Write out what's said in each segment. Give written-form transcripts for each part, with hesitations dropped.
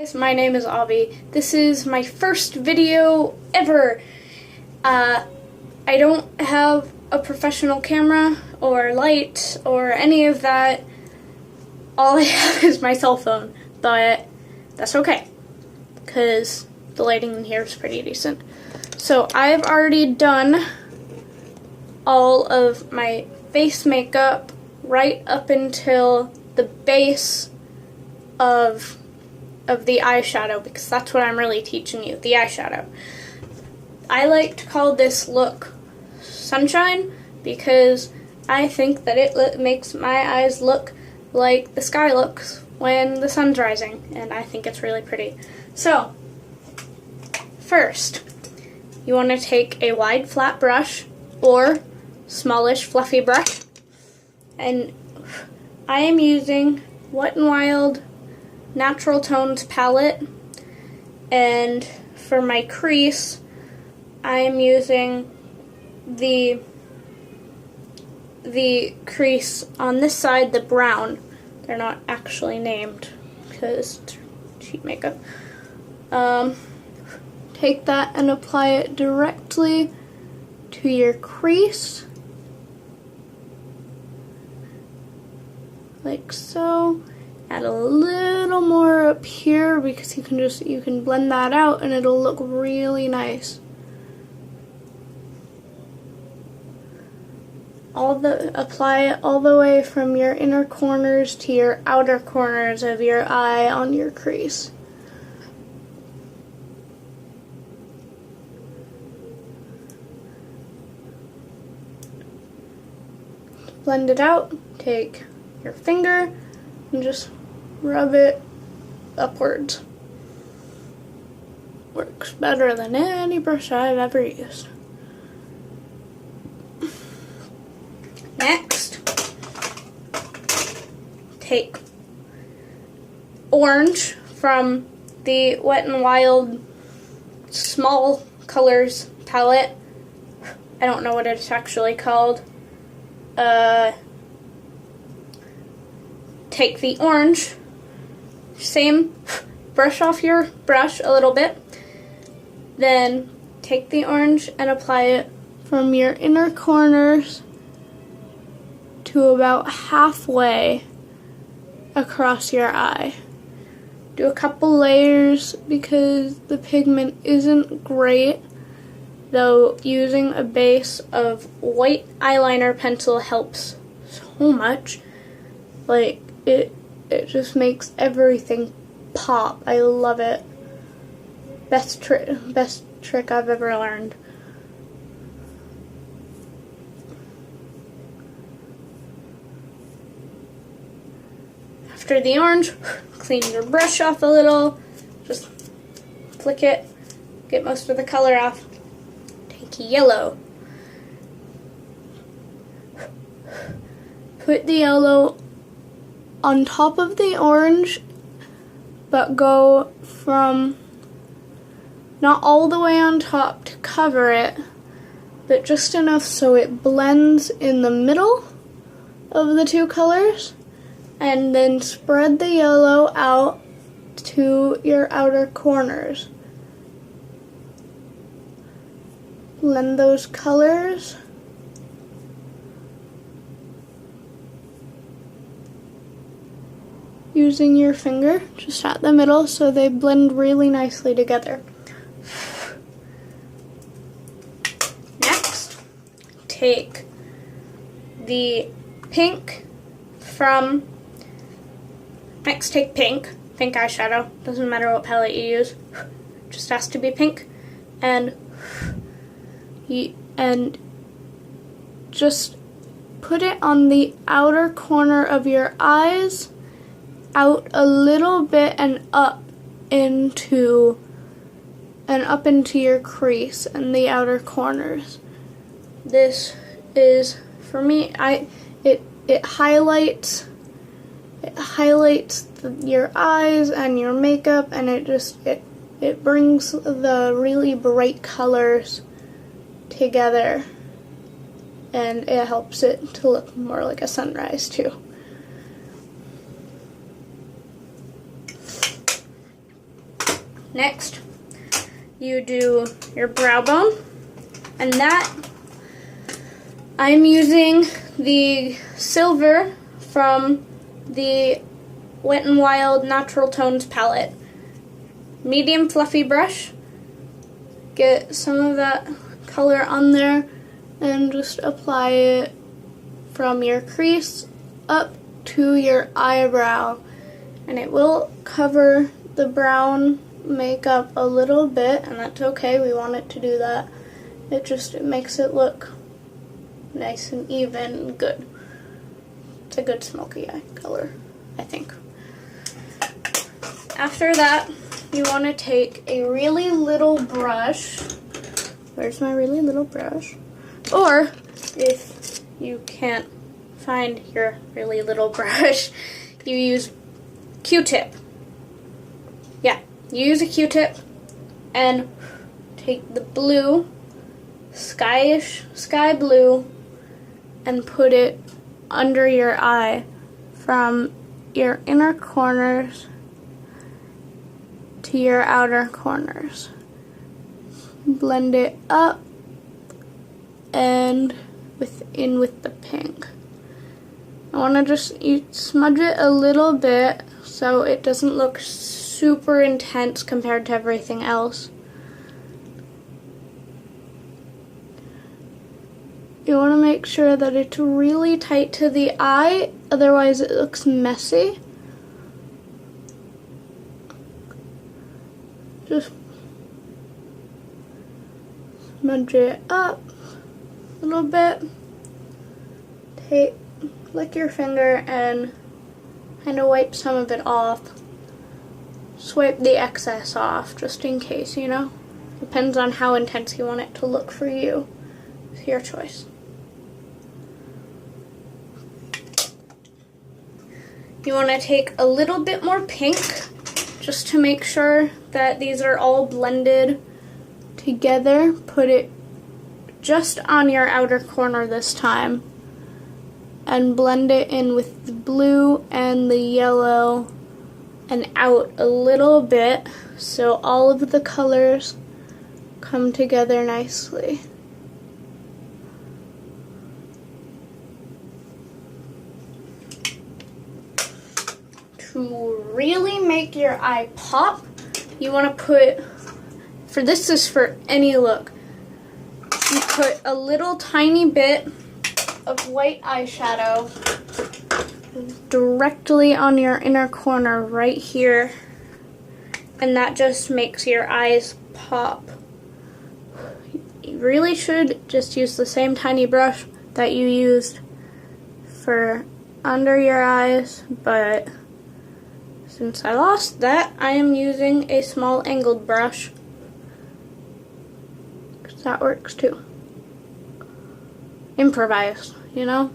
Guys, my name is Avi. This is my first video ever. I don't have a professional camera or light or any of that. All I have is my cell phone, but that's okay because the lighting in here is pretty decent. So I've already done all of my face makeup right up until the base of the eyeshadow, because that's what I'm really teaching you, the eyeshadow. I like to call this look sunshine because I think that it makes my eyes look like the sky looks when the sun's rising, and I think it's really pretty. So, first, you want to take a wide flat brush or smallish fluffy brush, and I am using Wet n Wild Natural Tones palette, and for my crease I am using the crease on this side, the brown. They're not actually named because it's cheap makeup. Take that and apply it directly to your crease like so. Add a little more up here because you can blend that out and it'll look really nice. Apply it all the way from your inner corners to your outer corners of your eye on your crease. Blend it out. Take your finger and just rub it upwards. Works better than any brush I've ever used. Next, take orange from the Wet n Wild Small Colors palette. I don't know what it's actually called. Take the orange, same, brush off your brush a little bit, then take the orange and apply it from your inner corners to about halfway across your eye. Do a couple layers because the pigment isn't great, though using a base of white eyeliner pencil helps so much. Like, it just makes everything pop. I love it. Best trick I've ever learned. After the orange, clean your brush off a little. Just flick it, get most of the color off. Take yellow. Put the yellow on top of the orange, but go from not all the way on top to cover it, but just enough so it blends in the middle of the two colors, and then spread the yellow out to your outer corners. Blend those colors. Using your finger just at the middle so they blend really nicely together. Next, take the pink from, take pink eyeshadow, doesn't matter what palette you use, just has to be pink, and just put it on the outer corner of your eyes, out a little bit and up into your crease and the outer corners. This is, for me, it highlights your eyes and your makeup, and it brings the really bright colors together, and it helps it to look more like a sunrise too. Next, you do your brow bone, and that I'm using the silver from the Wet n Wild Natural Tones palette. Medium fluffy brush, get some of that color on there and just apply it from your crease up to your eyebrow, and it will cover the brown makeup a little bit, and that's okay. We want it to do that. It makes it look nice and even and good. It's a good smoky eye color, I think. After that, you want to take a really little brush. Where's my really little brush? Or if you can't find your really little brush, you use Q-tip. Yeah, you use a Q-tip and take the blue, sky blue, and put it under your eye from your inner corners to your outer corners. Blend it up and in with the pink. I want to just smudge it a little bit so it doesn't look super intense compared to everything else. You want to make sure that it's really tight to the eye, otherwise it looks messy. Just smudge it up a little bit. Lick your finger and kind of wipe some of it off. Swipe the excess off, just in case, you know? Depends on how intense you want it to look for you. It's your choice. You want to take a little bit more pink, just to make sure that these are all blended together. Put it just on your outer corner this time and blend it in with the blue and the yellow and out a little bit so all of the colors come together nicely. To really make your eye pop, you want to put, this is for any look, you put a little tiny bit of white eyeshadow directly on your inner corner right here, and that just makes your eyes pop. You really should just use the same tiny brush that you used for under your eyes, but since I lost that, I am using a small angled brush, because that works too. Improvise, you know?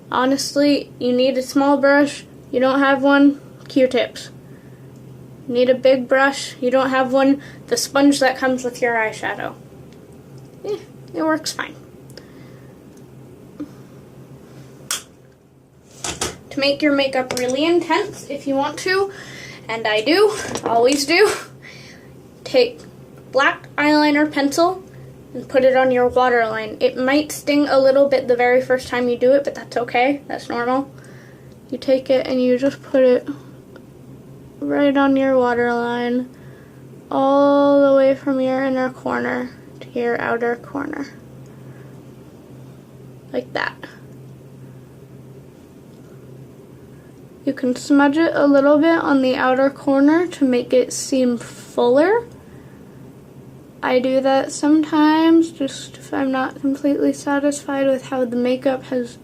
Honestly, you need a small brush. You don't have one, Q-tips. You need a big brush. You don't have one, the sponge that comes with your eyeshadow. It works fine. To make your makeup really intense, if you want to, and I do, always do, take black eyeliner pencil and put it on your waterline. It might sting a little bit the very first time you do it, but that's okay, that's normal. You take it and you just put it right on your waterline, all the way from your inner corner to your outer corner. Like that. You can smudge it a little bit on the outer corner to make it seem fuller. I do that sometimes, just if I'm not completely satisfied with how the makeup has,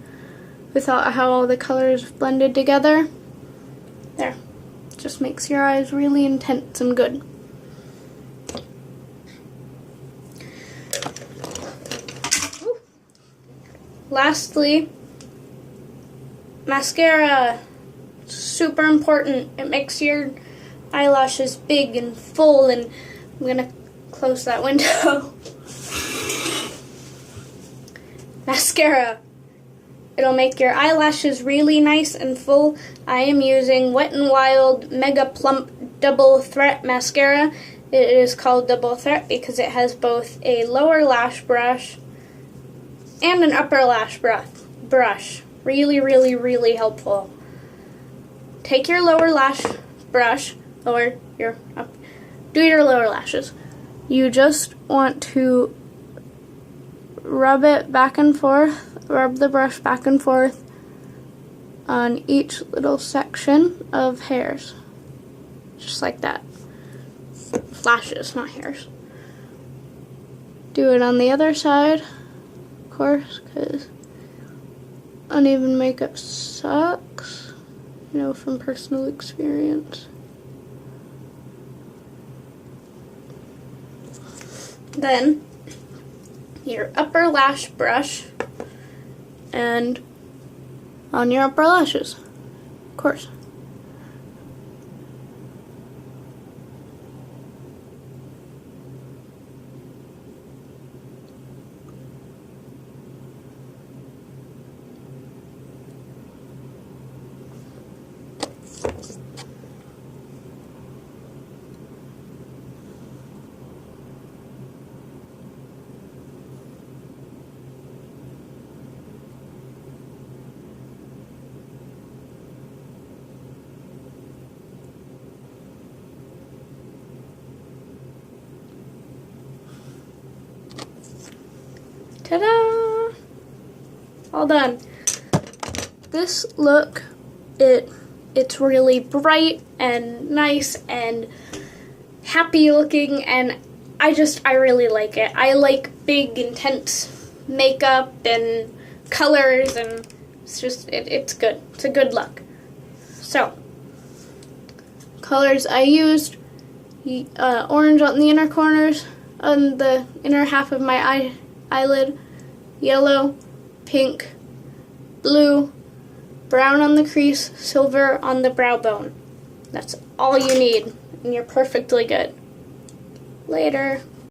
without how all the colors blended together. There. Just makes your eyes really intense and good. Ooh. Lastly, mascara. Super important. It makes your eyelashes big and full, and I'm gonna close that window. Mascara. It'll make your eyelashes really nice and full. I am using Wet n Wild Mega Plump Double Threat mascara. It is called Double Threat because it has both a lower lash brush and an upper lash brush. Really, really, really helpful. Take your lower lash brush, do your lower lashes. You just want to rub it back and forth, rub the brush back and forth on each little section of hairs. Just like that. Lashes, not hairs. Do it on the other side, of course, because uneven makeup sucks, you know, from personal experience. Then, your upper lash brush, and on your upper lashes, of course. Ta-da! All done. This look, it's really bright and nice and happy looking, and I really like it. I like big, intense makeup and colors, and it's good. It's a good look. So, colors I used, orange on the inner corners, on the inner half of my eyelid, yellow, pink, blue, brown on the crease, silver on the brow bone. That's all you need, and you're perfectly good. Later.